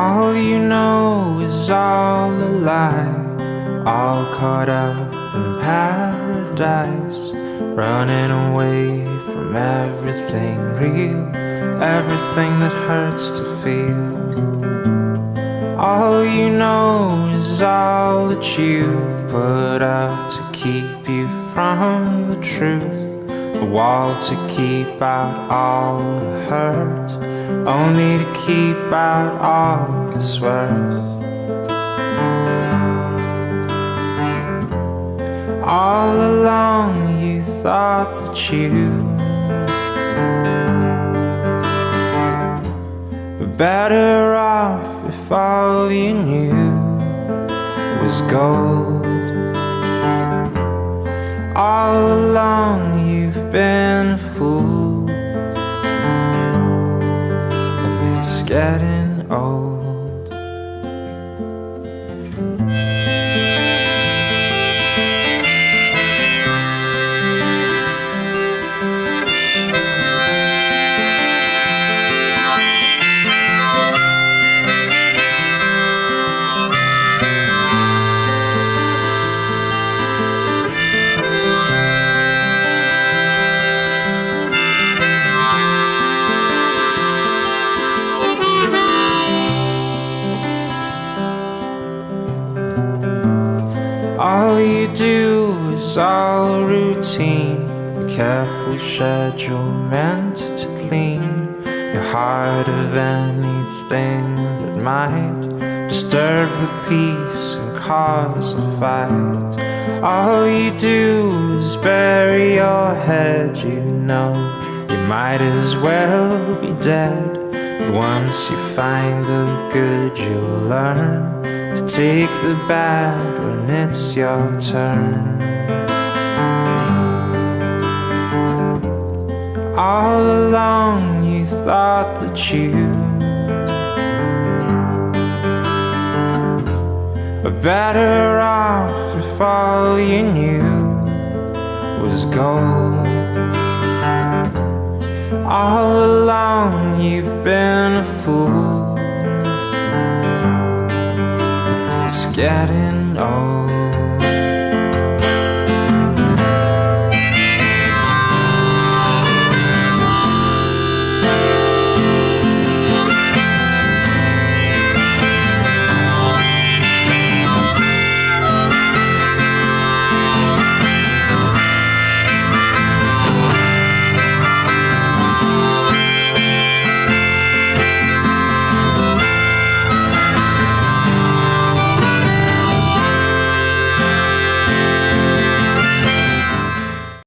All you know is all a lie, all caught up in paradise, running away from everything real, everything that hurts to feel. All you know is all that you've put up to keep you from the truth, the wall to keep out all the hurt, only to keep out all it's worth. All along you thought that you were better off if all you knew was gold. All along you've been a fool, and it's getting old. All you do is all routine, a careful schedule meant to clean your heart of anything that might disturb the peace and cause a fight. All you do is bury your head, you know you might as well be dead. But once you find the good you'll learn to take the bad when it's your turn. All along you thought that you were better off if all you knew was gold. All along you've been a fool, it's getting old.